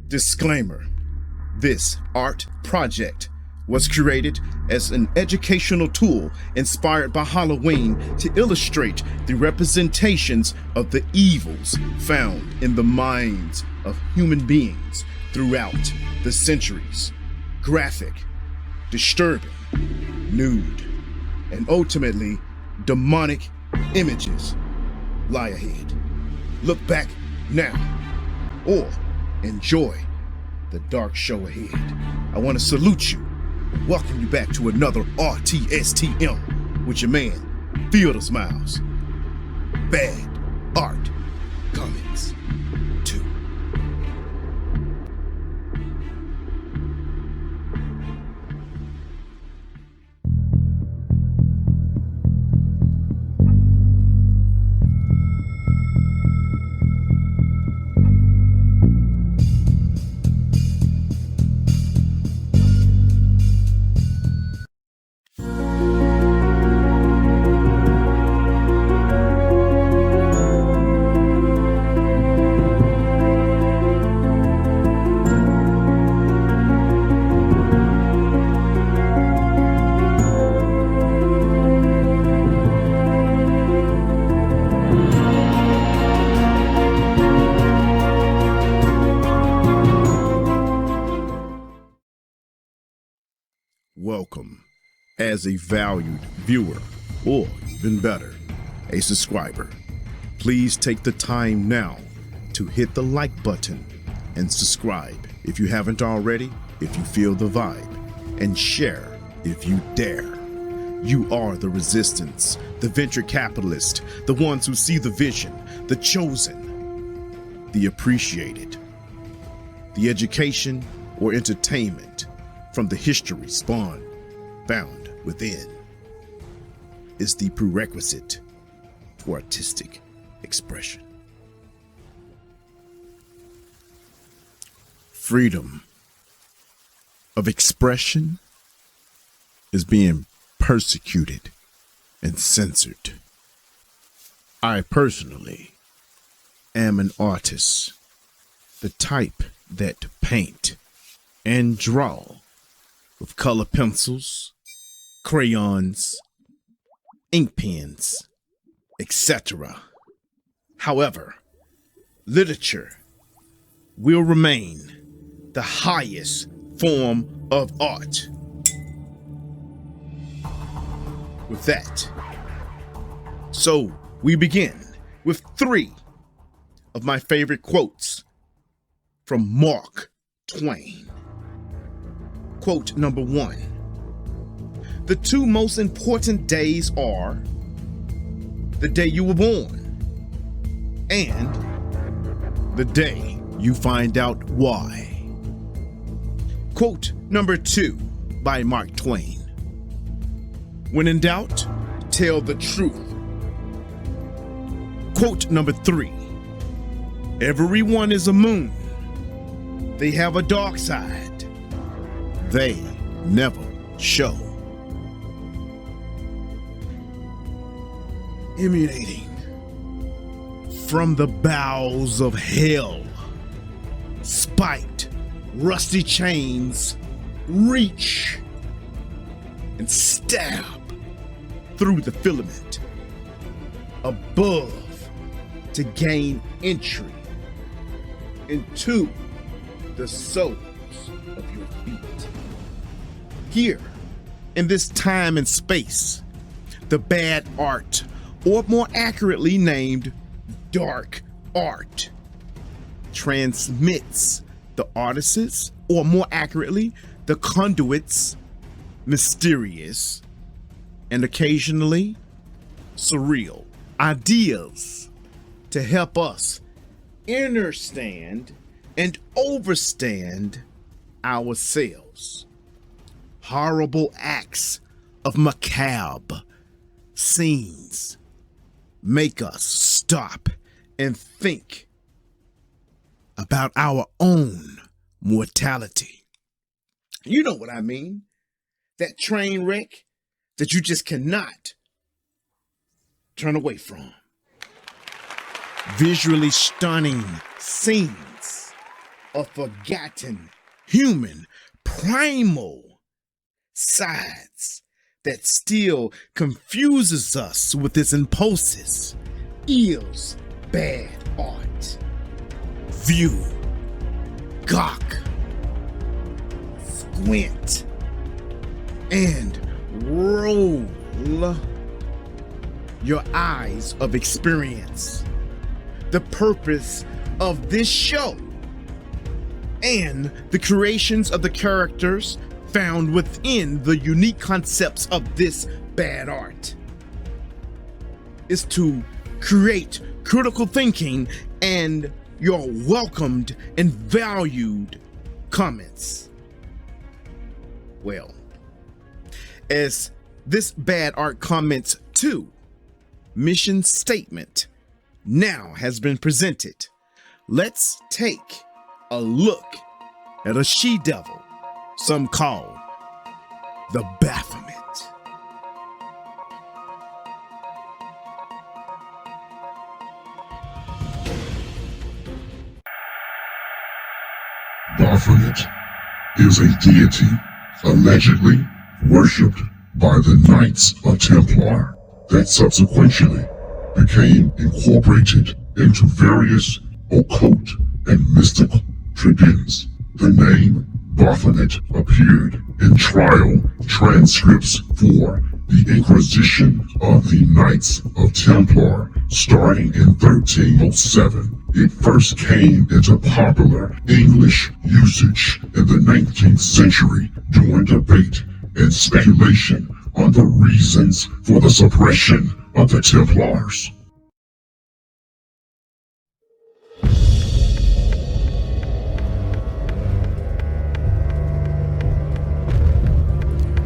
Disclaimer: this art project was created as an educational tool inspired by Halloween to illustrate the representations of the evils found in the minds of human beings throughout the centuries. Graphic, disturbing, nude, and ultimately demonic images lie ahead. Look back now or enjoy the dark show ahead. I want to salute you. Welcome you back to another RTSTM with your man, Field of Smiles. Bad Art Comics 2. Welcome as a valued viewer, or even better, a subscriber. Please take the time now to hit the like button and subscribe if you haven't already, if you feel the vibe, and share if you dare. You are the resistance, the venture capitalist, the ones who see the vision, the chosen, the appreciated. The education or entertainment from the history spawn found within is the prerequisite for artistic expression. Freedom of expression is being persecuted and censored. I personally am an artist, the type that paint and draw with color pencils, crayons, ink pens, etc. However, literature will remain the highest form of art. With that, so we begin with 3 of my favorite quotes from Mark Twain. Quote number 1. The 2 most important days are the day you were born and the day you find out why. Quote number 2 by Mark Twain. When in doubt, tell the truth. Quote number 3. Everyone is a moon. They have a dark side. They never show. Emanating from the bowels of hell, spiked, rusty chains reach and stab through the filament above to gain entry into the soles of your feet. Here, in this time and space, the bad art, or more accurately named dark art, transmits the artists', or more accurately, the conduits' mysterious and occasionally surreal ideas to help us understand and overstand ourselves. Horrible acts of macabre scenes make us stop and think about our own mortality. You know what I mean? That train wreck that you just cannot turn away from. Visually stunning scenes of forgotten human primal sides that still confuses us with its impulses is bad art. View, gawk, squint, and roll your eyes of experience. The purpose of this show and the creations of the characters found within the unique concepts of this bad art is to create critical thinking and your welcomed and valued comments. Well, as this bad art comments to mission statement now has been presented, let's take a look at a she-devil some call the Baphomet. Baphomet is a deity allegedly worshipped by the Knights of Templar that subsequently became incorporated into various occult and mystical traditions. The name Baphomet appeared in trial transcripts for the Inquisition of the Knights of Templar starting in 1307. It first came into popular English usage in the 19th century during debate and speculation on the reasons for the suppression of the Templars.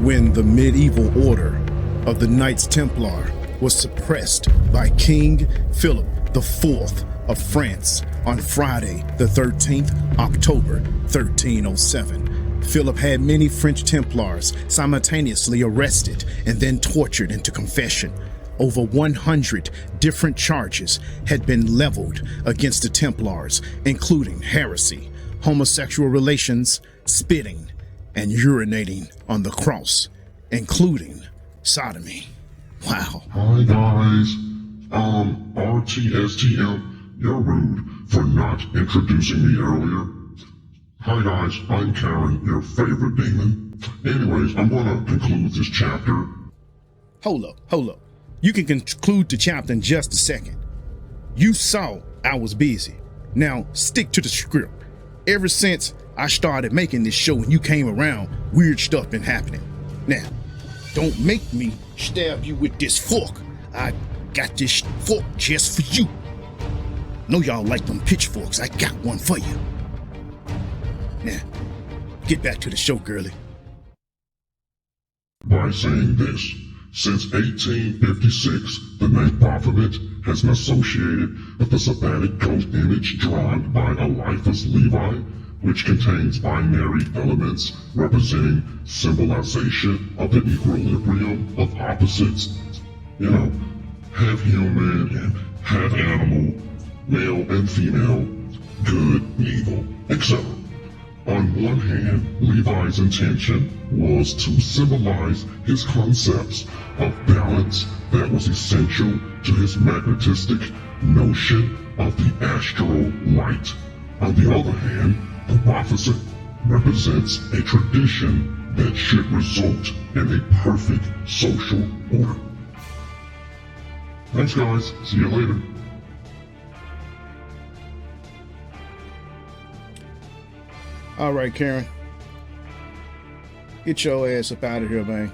When the medieval order of the Knights Templar was suppressed by King Philip IV of France on Friday, the 13th October 1307, Philip had many French Templars simultaneously arrested and then tortured into confession. Over 100 different charges had been leveled against the Templars, including heresy, homosexual relations, spitting, and urinating on the cross, including sodomy. Wow. Hi guys, RTSTM, you're rude for not introducing me earlier. Hi guys, I'm Karen, your favorite demon. Anyways, I'm gonna conclude this chapter. Hold up. You can conclude the chapter in just a second. You saw I was busy. Now stick to the script. Ever since I started making this show and you came around, weird stuff been happening. Now, don't make me stab you with this fork. I got this fork just for you. Know y'all like them pitchforks. I got one for you. Now, get back to the show, girlie. By saying this, since 1856, the name Baphomet has been associated with the Sabbatic ghost image drawn by a lifeless Levi, which contains binary elements representing symbolization of the equilibrium of opposites. You know, half human and half animal, male and female, good and evil, etc. On one hand, Levi's intention was to symbolize his concepts of balance that was essential to his magnetistic notion of the astral light. On the other hand, the Baphomet represents a tradition that should result in a perfect social order. Thanks guys, see you later. All right, Karen. Get your ass up out of here, man.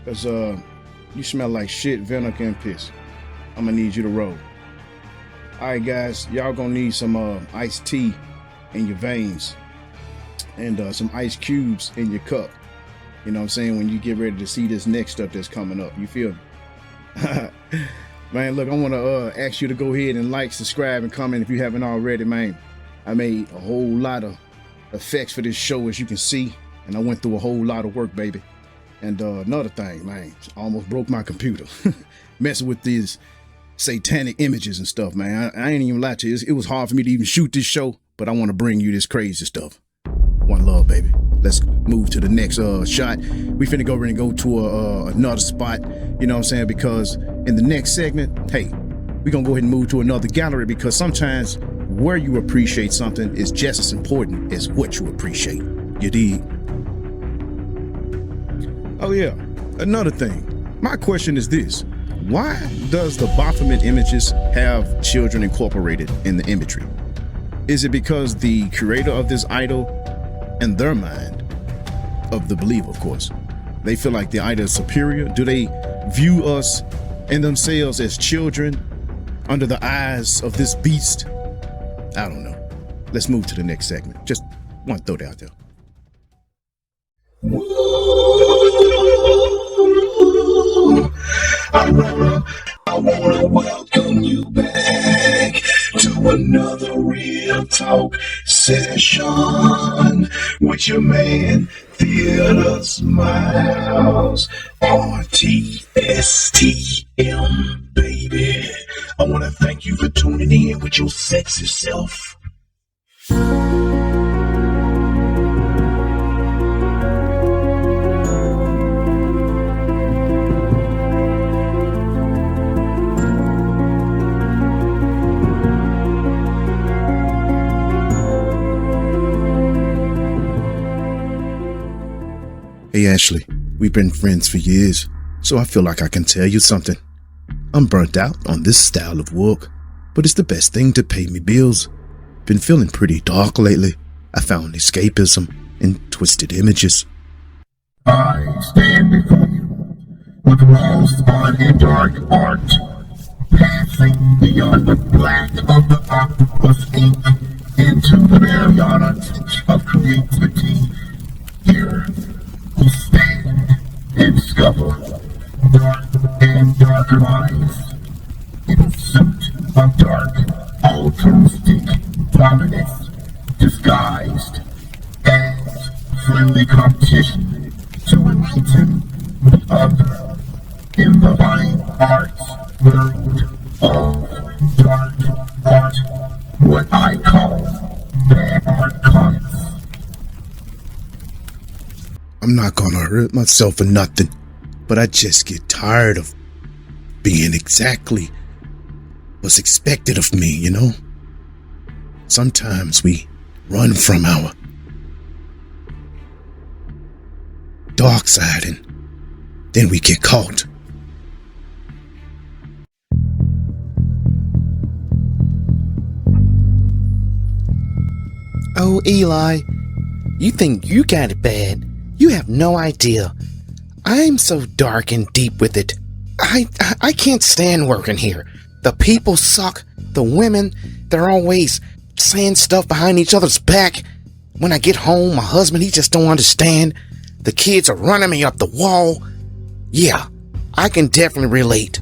Cause you smell like shit, vinegar, and piss. I'm gonna need you to roll. All right, guys, y'all gonna need some iced tea in your veins and some ice cubes in your cup. You know what I'm saying? When you get ready to see this next stuff that's coming up, you feel me? Man, look, I want to ask you to go ahead and like, subscribe, and comment if you haven't already, man. I made a whole lot of effects for this show, as you can see, and I went through a whole lot of work, baby. And another thing, man, almost broke my computer messing with these satanic images and stuff, man. I ain't even lie to you. It was hard for me to even shoot this show but I want to bring you this crazy stuff. One love, baby. Let's move to the next shot. We finna go to another spot, you know what I'm saying? Because in the next segment, hey, we're gonna go ahead and move to another gallery, because sometimes where you appreciate something is just as important as what you appreciate. You dig? Oh yeah, another thing. My question is this: why does the Baphomet images have children incorporated in the imagery? Is it because the creator of this idol, in their mind, of the believer, of course, they feel like the idol is superior? Do they view us and themselves as children under the eyes of this beast? I don't know. Let's move to the next segment. Just want to throw that out there. I wanna welcome you back to another real talk session with your man Theater Smiles, RTSTM, baby. I wanna thank you for tuning in with your sexy self. Hey Ashley, we've been friends for years, so I feel like I can tell you something. I'm burnt out on this style of work, but it's the best thing to pay me bills. Been feeling pretty dark lately. I found escapism in twisted images. I stand before you with most fun and dark art, passing beyond the black of the octopus ink into the Mariana tinge of creativity. Here we stand and discover dark and darker minds in pursuit of dark, altruistic dominance, disguised as friendly competition to enlighten the other in the fine arts world of dark art, what I call bad art comics. I'm not gonna hurt myself for nothing, but I just get tired of being exactly what's expected of me, you know? Sometimes we run from our dark side and then we get caught. Oh, Eli, you think you got it bad. You have no idea. I'm so dark and deep with it. I can't stand working here. The people suck. The women, they're always saying stuff behind each other's back. When I get home, my husband, he just don't understand. The kids are running me up the wall. Yeah, I can definitely relate.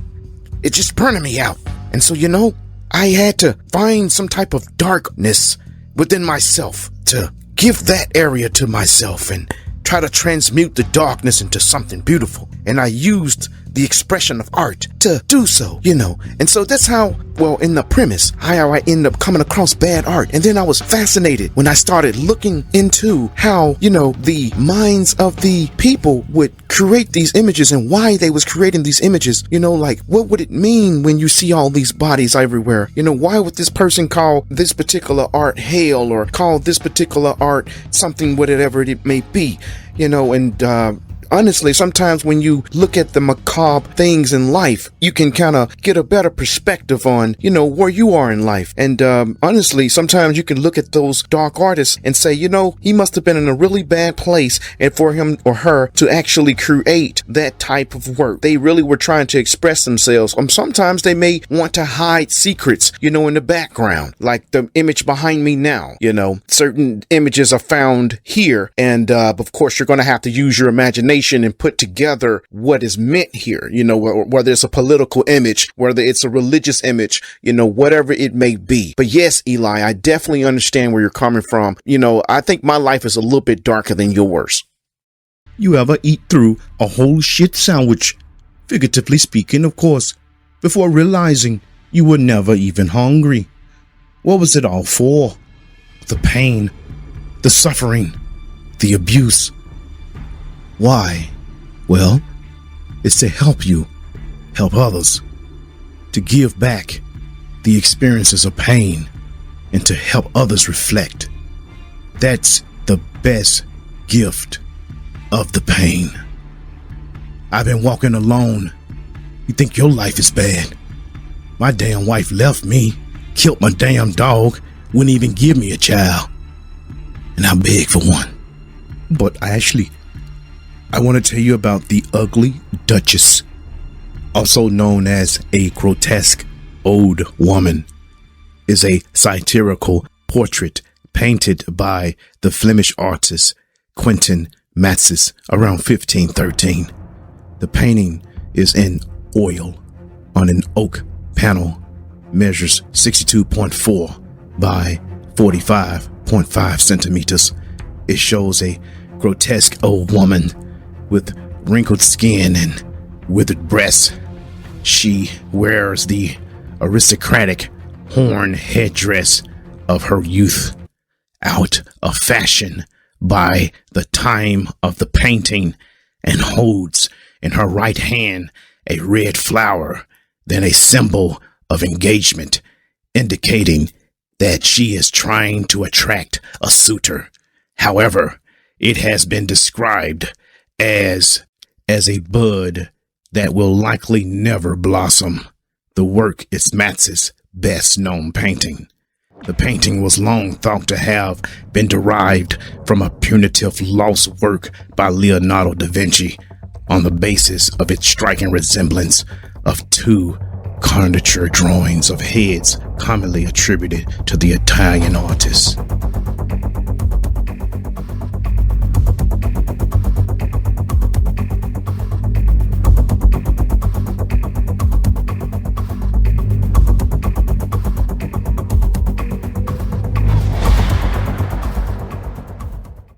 It's just burning me out. And so, you know, I had to find some type of darkness within myself to give that area to myself and try to transmute the darkness into something beautiful. And I used the expression of art to do so, you know. And so that's how, well, in the premise, how I ended up coming across bad art. And then I was fascinated when I started looking into how, you know, the minds of the people would create these images and why they was creating these images. You know, like, what would it mean when you see all these bodies everywhere? You know, why would this person call this particular art hell or call this particular art something, whatever it may be? You know, and honestly, sometimes when you look at the macabre things in life, you can kind of get a better perspective on, you know, where you are in life. And honestly, sometimes you can look at those dark artists and say, you know, he must have been in a really bad place, and for him or her to actually create that type of work, they really were trying to express themselves. Sometimes they may want to hide secrets, you know, in the background, like the image behind me now. You know, certain images are found here, and of course, you're going to have to use your imagination and put together what is meant here, you know, whether it's a political image, whether it's a religious image, you know, whatever it may be. But yes, Eli, I definitely understand where you're coming from. You know, I think my life is a little bit darker than yours. You ever eat through a whole shit sandwich, figuratively speaking, of course, before realizing you were never even hungry? What was it all for? the pain, the suffering, the abuse. Why? Well, it's to help you, help others, to give back the experiences of pain and to help others reflect. That's the best gift of the pain. I've been walking alone. You think your life is bad? My damn wife left me, killed my damn dog, wouldn't even give me a child. And I begged for one. But I want to tell you about the ugly Duchess, also known as a grotesque old woman, is a satirical portrait painted by the Flemish artist Quentin Matsis around 1513. The painting is in oil on an oak panel, measures 62.4 by 45.5 centimeters. It shows a grotesque old woman with wrinkled skin and withered breasts. She wears the aristocratic horn headdress of her youth, out of fashion by the time of the painting, and holds in her right hand a red flower, then a symbol of engagement, indicating that she is trying to attract a suitor. However, it has been described as a bud that will likely never blossom. The work is Matz's best known painting. The painting was long thought to have been derived from a punitive lost work by Leonardo da Vinci on the basis of its striking resemblance of two caricature drawings of heads commonly attributed to the Italian artist.